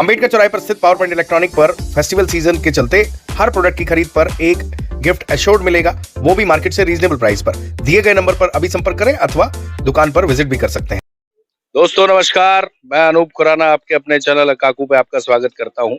अंबेडकर चौराहे पर स्थित पावर पॉइंट इलेक्ट्रॉनिक पर फेस्टिवल सीजन के चलते हर प्रोडक्ट की खरीद पर एक गिफ्ट एश्योर्ड मिलेगा, वो भी मार्केट से रीजनेबल प्राइस पर। दिए गए नंबर पर अभी संपर्क करें अथवा दुकान पर विजिट भी कर सकते हैं। दोस्तों नमस्कार, मैं अनूप खुराना आपके अपने चैनल काकू पे आपका स्वागत करता हूं।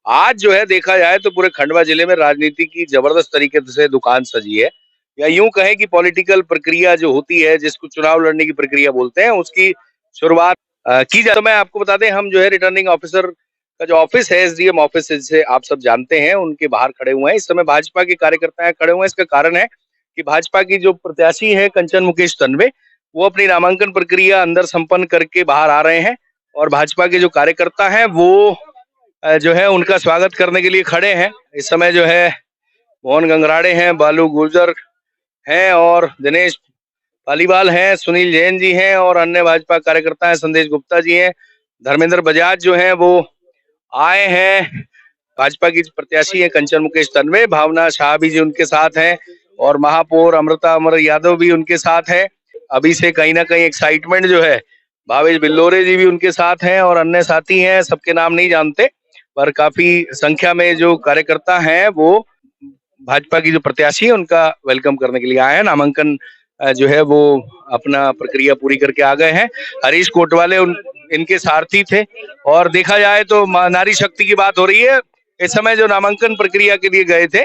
आज जो है देखा जाए तो पूरे खंडवा जिले में राजनीति की जबरदस्त तरीके से दुकान सजी है, या यूं कहें कि पॉलिटिकल प्रक्रिया जो होती है, जिसको चुनाव लड़ने की प्रक्रिया बोलते हैं, उसकी शुरुआत की जाए। तो मैं आपको बता दें, हम जो है रिटर्निंग ऑफिसर का जो ऑफिस है, एसडीएम ऑफिस, जिसे आप सब जानते हैं, उनके बाहर खड़े हुए हैं। इस समय भाजपा के कार्यकर्ता खड़े हुए हैं। इसका कारण है कि भाजपा की जो प्रत्याशी है कंचन मुकेश तन्वे, वो अपनी नामांकन प्रक्रिया अंदर संपन्न करके बाहर आ रहे हैं, और भाजपा के जो कार्यकर्ता हैं वो जो है उनका स्वागत करने के लिए खड़े हैं। इस समय जो है मोहन गंगराड़े हैं, बालू गुर्जर हैं और दिनेश पालीवाल हैं, सुनील जैन जी हैं और अन्य भाजपा कार्यकर्ता हैं, संदेश गुप्ता जी हैं, धर्मेंद्र बजाज जो हैं वो आए हैं। भाजपा की प्रत्याशी है कंचन मुकेश तन्वे, भावना शाह भी जी उनके साथ हैं और महापौर अमृता अमर यादव भी उनके साथ है। अभी से कहीं ना कहीं एक्साइटमेंट जो है, भावेश बिल्लोरे जी भी उनके साथ हैं और अन्य साथी हैं, सबके नाम नहीं जानते, पर काफी संख्या में जो कार्यकर्ता हैं वो भाजपा की जो प्रत्याशी है उनका वेलकम करने के लिए आए हैं। नामांकन जो है वो अपना प्रक्रिया पूरी करके आ गए हैं। हरीश कोटवाले इनके सारथी थे, और देखा जाए तो नारी शक्ति की बात हो रही है। इस समय जो नामांकन प्रक्रिया के लिए गए थे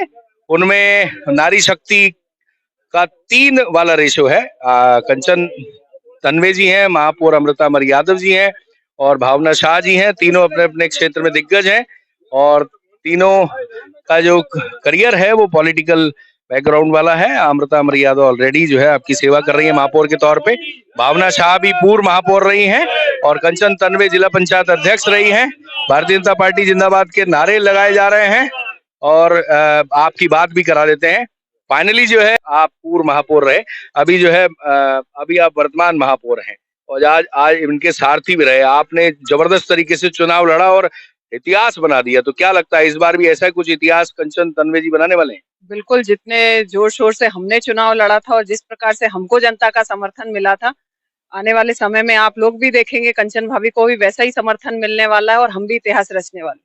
उनमें नारी शक्ति का 3 वाला रेशो है। कंचन तन्वे जी हैं, महापौर अमृता अमर यादव जी हैं और भावना शाह जी हैं। तीनों अपने अपने क्षेत्र में दिग्गज हैं और तीनों का जो करियर है वो पॉलिटिकल बैकग्राउंड वाला है। अमृता अमर यादव ऑलरेडी जो है आपकी सेवा कर रही है महापौर के तौर पे, भावना शाह भी पूर्व महापौर रही हैं और कंचन तन्वे जिला पंचायत अध्यक्ष रही हैं। भारतीय जनता पार्टी जिंदाबाद के नारे लगाए जा रहे हैं और आपकी बात भी करा देते हैं। फाइनली जो है आप पूर्व महापौर रहे, अभी जो है अभी आप वर्तमान महापौर हैं और आज इनके सारथी भी रहे। आपने जबरदस्त तरीके से चुनाव लड़ा और इतिहास बना दिया, तो क्या लगता है इस बार भी ऐसा कुछ इतिहास कंचन तन्वे जी बनाने वाले हैं? बिल्कुल, जितने जोर शोर से हमने चुनाव लड़ा था और जिस प्रकार से हमको जनता का समर्थन मिला था, आने वाले समय में आप लोग भी देखेंगे कंचन भाभी को भी वैसा ही समर्थन मिलने वाला है और हम भी इतिहास रचने वाले।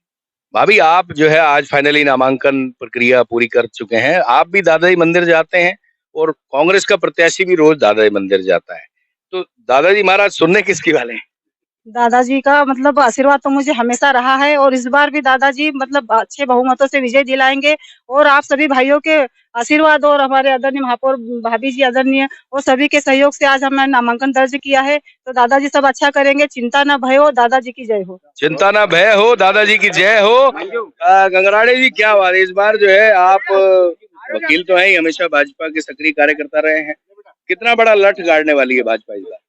भाभी, आप जो है आज फाइनली नामांकन प्रक्रिया पूरी कर चुके हैं। आप भी दादाजी मंदिर जाते हैं और कांग्रेस का प्रत्याशी भी रोज दादाजी मंदिर जाता है, तो दादाजी महाराज सुनने किसकी वाले हैं? दादाजी का मतलब आशीर्वाद तो मुझे हमेशा रहा है और इस बार भी दादाजी मतलब अच्छे बहुमतों से विजय दिलाएंगे और आप सभी भाइयों के आशीर्वाद और हमारे आदरणीय महापौर भाभी जी आदरणीय और सभी के सहयोग से आज हमने नामांकन दर्ज किया है। तो दादाजी सब अच्छा करेंगे, चिंता न भय हो, दादाजी की जय हो। चिंता ना भय हो, दादाजी की जय हो। गंगराड़े जी, क्या बात है, इस बार जो है आप वकील तो हैं ही, हमेशा भाजपा के सक्रिय कार्यकर्ता रहे हैं, कितना बड़ा लठ गाड़ने वाली है भाजपा इस बार?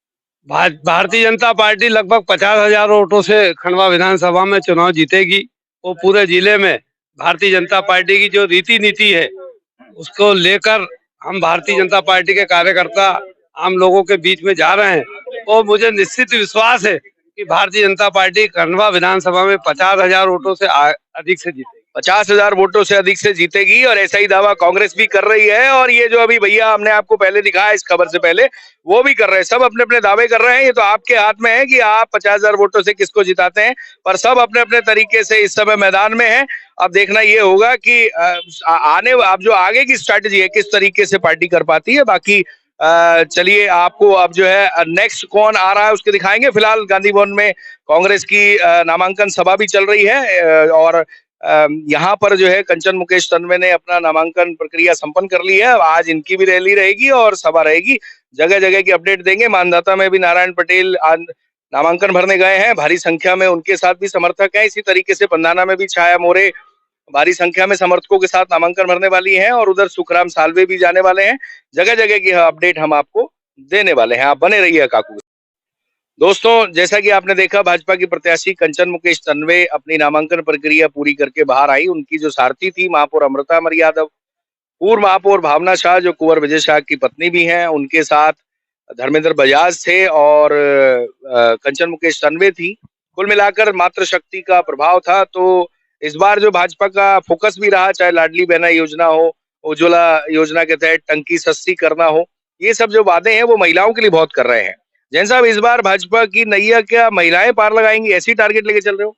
भारतीय जनता पार्टी लगभग 50,000 वोटों से खंडवा विधानसभा में चुनाव जीतेगी। वो पूरे जिले में भारतीय जनता पार्टी की जो रीति नीति है उसको लेकर हम भारतीय जनता पार्टी के कार्यकर्ता आम लोगों के बीच में जा रहे हैं और मुझे निश्चित विश्वास है कि भारतीय जनता पार्टी खंडवा विधानसभा में 50,000 वोटों से अधिक से जीतेगी। 50,000 वोटों से अधिक से जीतेगी, और ऐसा ही दावा कांग्रेस भी कर रही है। और ये जो अभी भैया हमने आपको पहले दिखाया इस खबर से पहले, वो भी कर रहे हैं। सब अपने अपने दावे कर रहे हैं। ये तो आपके हाथ में है कि आप 50,000 वोटों से किसको जिताते हैं, पर सब अपने अपने तरीके से इस समय मैदान में है। अब देखना ये होगा कि अब जो आगे की स्ट्रैटेजी है किस तरीके से पार्टी कर पाती है। बाकी चलिए, आपको अब जो है नेक्स्ट कौन आ रहा है उसके दिखाएंगे। फिलहाल गांधी भवन में कांग्रेस की नामांकन सभा भी चल रही है और यहाँ पर जो है कंचन मुकेश तन्वे ने अपना नामांकन प्रक्रिया संपन्न कर ली है। आज इनकी भी रैली रहेगी और सभा रहेगी, जगह जगह की अपडेट देंगे। मानदाता में भी नारायण पटेल नामांकन भरने गए हैं, भारी संख्या में उनके साथ भी समर्थक हैं। इसी तरीके से पंधाना में भी छाया मोरे भारी संख्या में समर्थकों के साथ नामांकन भरने वाली हैं और उधर सुखराम साल्वे भी जाने वाले हैं। जगह जगह की अपडेट हम आपको देने वाले हैं, आप बने रहिए काकू। दोस्तों, जैसा कि आपने देखा, भाजपा की प्रत्याशी कंचन मुकेश तन्वे अपनी नामांकन प्रक्रिया पूरी करके बाहर आई। उनकी जो सारथी थी महापौर अमृता अमर यादव, पूर्व महापौर भावना शाह जो कुंवर विजय शाह की पत्नी भी हैं, उनके साथ धर्मेंद्र बजाज थे और कंचन मुकेश तन्वे थी। कुल मिलाकर मातृ शक्ति का प्रभाव था। तो इस बार जो भाजपा का फोकस भी रहा, चाहे लाडली बहना योजना हो, उज्ज्वला योजना के तहत टंकी सस्ती करना हो, ये सब जो वादे हैं वो महिलाओं के लिए बहुत कर रहे हैं। जैन साहब, इस बार भाजपा की नैया क्या महिलाएं पार लगाएंगी, ऐसी टारगेट लेके चल रहे हो?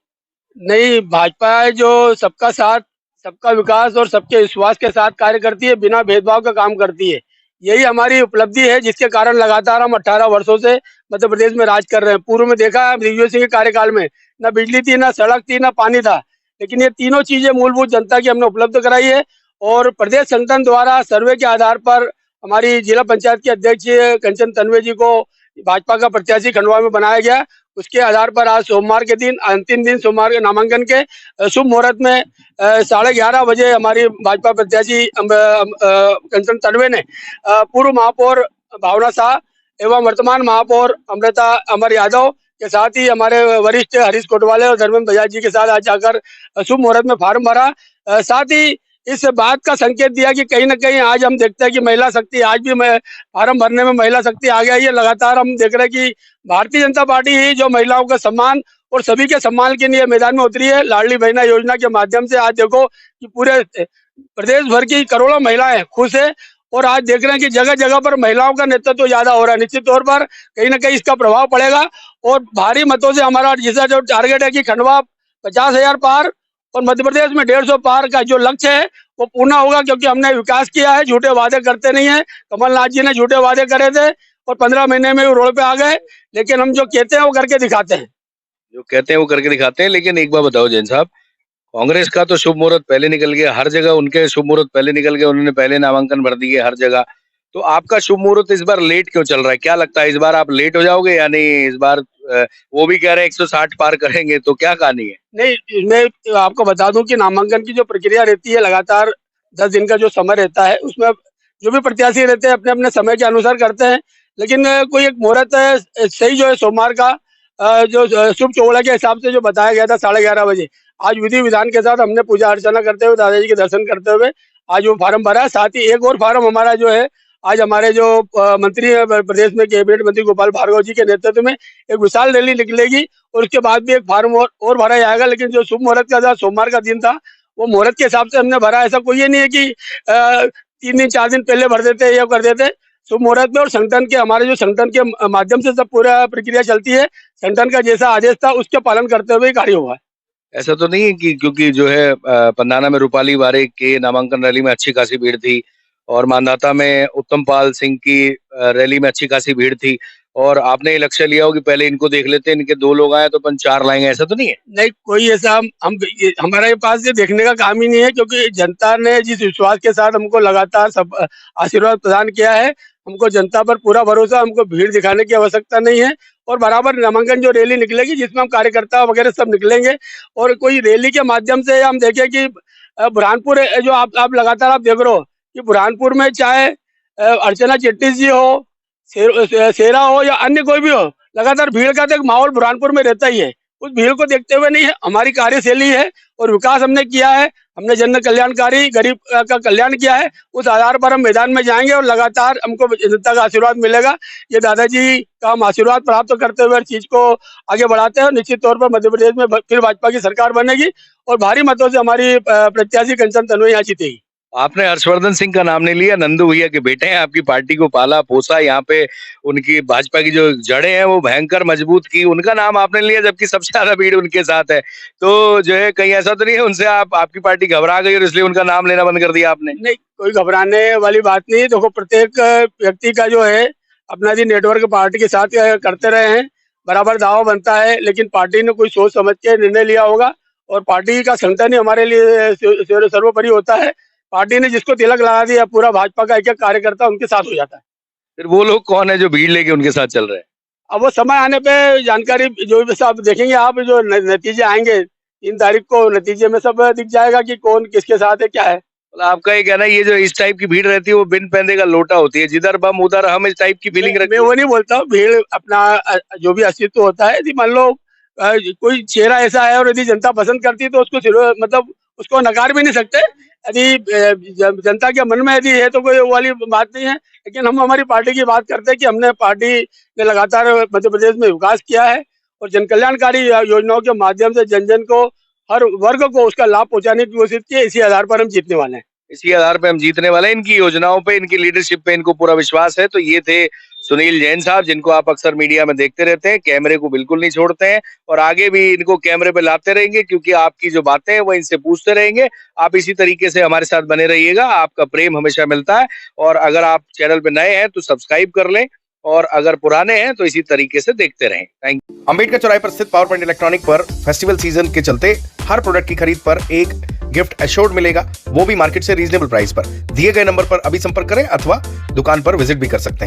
नहीं, भाजपा है जो सबका साथ, सबका विकास और सबके विश्वास के साथ कार्य करती है, बिना भेदभाव का काम करती है। यही हमारी उपलब्धि है जिसके कारण लगातार हम 18 वर्षों से मध्य प्रदेश में राज कर रहे हैं। पूर्व में देखा है दिग्विजय सिंह के कार्यकाल में न बिजली थी, न सड़क थी, न पानी था, लेकिन ये तीनों चीजें मूलभूत जनता की हमने उपलब्ध कराई है। और प्रदेश संगठन द्वारा सर्वे के आधार पर हमारी जिला पंचायत की अध्यक्ष कंचन तन्वे जी को भाजपा का प्रत्याशी खंडवा में बनाया गया। उसके आधार पर आज सोमवार के दिन, अंतिम दिन सोमवार के नामांकन के शुभ मुहूर्त में 11:30 बजे हमारी भाजपा प्रत्याशी कंचन तन्वे ने पूर्व महापौर भावना शाह एवं वर्तमान महापौर अमृता अमर यादव के साथ ही हमारे वरिष्ठ हरीश कोटवाले और धर्मेंद्र बजाज जी के साथ आज जाकर शुभ मुहूर्त में फार्म भरा। साथ ही इस बात का संकेत दिया कि कहीं ना कहीं आज हम देखते हैं कि महिला शक्ति आज भी फार्म भरने में महिला शक्ति आ गया। ये लगातार हम देख रहे हैं कि भारतीय जनता पार्टी ही जो महिलाओं का सम्मान और सभी के सम्मान के लिए मैदान में उतरी है। लाडली बहना योजना के माध्यम से आज देखो कि पूरे प्रदेश भर की करोड़ों महिलाएं खुश है और आज देख रहे हैं कि जगह जगह पर महिलाओं का नेतृत्व तो ज्यादा हो रहा है। निश्चित तौर पर कहीं ना कहीं इसका प्रभाव पड़ेगा और भारी मतों से हमारा जिसका जो टारगेट है कि खंडवा 50,000 पार और मध्य प्रदेश में 150 पार का जो लक्ष्य है वो पूर्ण होगा, क्योंकि हमने विकास किया है, झूठे वादे करते नहीं है। कमलनाथ जी ने झूठे वादे करे थे और 15 महीने में वो रोड पे आ गए, लेकिन हम जो कहते हैं वो करके दिखाते हैं। जो कहते हैं वो करके दिखाते हैं। लेकिन एक बार बताओ जैन साहब, कांग्रेस का तो शुभ मुहूर्त पहले निकल गया, हर जगह उनके शुभ मुहूर्त पहले निकल गए, उन्होंने पहले नामांकन भर दिए हर जगह। तो आपका शुभ मुहूर्त इस बार लेट क्यों चल रहा है? क्या लगता है इस बार आप लेट हो जाओगे या नहीं? इस बार वो भी कह रहे हैं 160 पार करेंगे, तो क्या कहानी है? नहीं, मैं आपको बता दूं कि नामांकन की जो प्रक्रिया रहती है लगातार 10 दिन का जो समय रहता है उसमें जो भी प्रत्याशी रहते हैं अपने अपने समय के अनुसार करते हैं। लेकिन कोई एक मुहूर्त सही जो है सोमवार का जो शुभ चौड़ा के हिसाब से जो बताया गया था 11:30 बजे, आज विधि विधान के साथ हमने पूजा अर्चना करते हुए दादाजी के दर्शन करते हुए आज वो फार्म भरा है। साथ ही एक और फार्म हमारा जो है आज हमारे जो मंत्री है प्रदेश में कैबिनेट मंत्री गोपाल भार्गव जी के नेतृत्व में एक विशाल रैली निकलेगी और उसके बाद भी एक फार्म और भरा जाएगा। लेकिन जो शुभ मुहूर्त का था सोमवार का दिन था वो मुहूर्त के हिसाब से हमने भरा। ऐसा कोई ये नहीं है कि 3 दिन 4 दिन पहले भर देते या कर देते। शुभ मुहूर्त में और संगठन के हमारे जो संगठन के माध्यम से सब पूरा प्रक्रिया चलती है। संगठन का जैसा आदेश था उसके पालन करते हुए कार्य हुआ है। ऐसा तो नहीं है कि क्योंकि जो है पंधाना में रूपाली वारिक के नामांकन रैली में अच्छी खासी भीड़ थी और मांधाता में उत्तम पाल सिंह की रैली में अच्छी खासी भीड़ थी और आपने ये लक्ष्य लिया हो कि पहले इनको देख लेते हैं, इनके 2 लोग आए तो अपन 4 लाएंगे, ऐसा तो नहीं है? नहीं, कोई ऐसा हमारे पास ये देखने का काम ही नहीं है, क्योंकि जनता ने जिस विश्वास के साथ हमको लगातार सब आशीर्वाद प्रदान किया है, हमको जनता पर पूरा भरोसा, हमको भीड़ दिखाने की आवश्यकता नहीं है। और बराबर नामांकन जो रैली निकलेगी जिसमें हम कार्यकर्ता वगैरह सब निकलेंगे और कोई रैली के माध्यम से हम देखें कि बुरहानपुर जो आप लगातार आप देख रहे हो कि बुरहानपुर में चाहे अर्चना चिट्टी जी हो, शेरा हो या अन्य कोई भी हो, लगातार भीड़ का तो एक माहौल बुरहानपुर में रहता ही है। उस भीड़ को देखते हुए नहीं है, हमारी कार्यशैली है और विकास हमने किया है, हमने जन कल्याणकारी गरीब का कल्याण किया है। उस आधार पर हम मैदान में जाएंगे और लगातार हमको जनता का आशीर्वाद मिलेगा। ये दादाजी का हम आशीर्वाद प्राप्त करते हुए हर चीज को आगे बढ़ाते हैं। निश्चित तौर पर मध्य प्रदेश में फिर भाजपा की सरकार बनेगी और भारी मतों से हमारी प्रत्याशी कंचन तन्वी यहाँ जीतेगी। आपने हर्षवर्धन सिंह का नाम नहीं लिया, नंदू भैया के बेटे हैं, आपकी पार्टी को पाला पोसा, यहाँ पे उनकी भाजपा की जो जड़ें हैं वो भयंकर मजबूत की, उनका नाम आपने लिया जबकि सबसे ज्यादा भीड़ उनके साथ है। तो जो है कहीं ऐसा तो नहीं है उनसे आपकी पार्टी घबरा गई और इसलिए उनका नाम लेना बंद कर दिया आपने? नहीं, कोई घबराने वाली बात नहीं। देखो, प्रत्येक व्यक्ति का जो है अपना जी नेटवर्क पार्टी के साथ करते रहे हैं, बराबर दावा बनता है, लेकिन पार्टी ने कोई सोच समझ के निर्णय लिया होगा और पार्टी का संगठन ही हमारे लिए सर्वोपरि होता है। पार्टी ने जिसको तिलक लगा दिया पूरा भाजपा का एक कार्यकर्ता उनके साथ हो जाता है। फिर वो लोग कौन है जो भीड़ लेके उनके साथ चल रहे हैं? अब वो समय आने पे जानकारी जो भी सब देखेंगे, आप जो नतीजे आएंगे 3 तारीख को, नतीजे में सब दिख जाएगा कि कौन किसके साथ है क्या है। मतलब आपका ये कहना है ये जो इस टाइप की भीड़ रहती है वो बिन पैंदे का लोटा होती है, जिधर बम उधर हम, इस टाइप की फीलिंग रखती मैं है? वो नहीं बोलता हूँ। भीड़ अपना जो भी अस्तित्व होता है, यदि मान लो कोई चेहरा ऐसा है और यदि जनता पसंद करती है तो उसको मतलब उसको नकार भी नहीं सकते। यदि जनता के मन में यदि है तो कोई वो वाली बात नहीं है। लेकिन हम हमारी पार्टी की बात करते हैं कि हमने पार्टी ने लगातार मध्य प्रदेश में विकास किया है और जन कल्याणकारी योजनाओं के माध्यम से जन जन को, हर वर्ग को उसका लाभ पहुंचाने की कोशिश की है। इसी आधार पर हम जीतने वाले हैं। इसी आधार पे हम जीतने वाले हैं। इनकी योजनाओं पे, इनकी लीडरशिप पे इनको पूरा विश्वास है। तो ये थे सुनील जैन साहब, जिनको आप अक्सर मीडिया में देखते रहते हैं, कैमरे को बिल्कुल नहीं छोड़ते हैं और आगे भी इनको कैमरे पे लाते रहेंगे, क्योंकि आपकी जो बातें हैं वो इनसे पूछते रहेंगे। आप इसी तरीके से हमारे साथ बने रहिएगा, आपका प्रेम हमेशा मिलता है। और अगर आप चैनल पे नए हैं तो सब्सक्राइब कर लें, और अगर पुराने हैं तो इसी तरीके से देखते रहें। Thank you. अंबेडकर चौराहे पर स्थित पावर पॉइंट इलेक्ट्रॉनिक पर फेस्टिवल सीजन के चलते हर प्रोडक्ट की खरीद पर एक गिफ्ट एश्योर्ड मिलेगा, वो भी मार्केट से रीजनेबल प्राइस पर। दिए गए नंबर पर अभी संपर्क करें अथवा दुकान पर विजिट भी कर सकते हैं।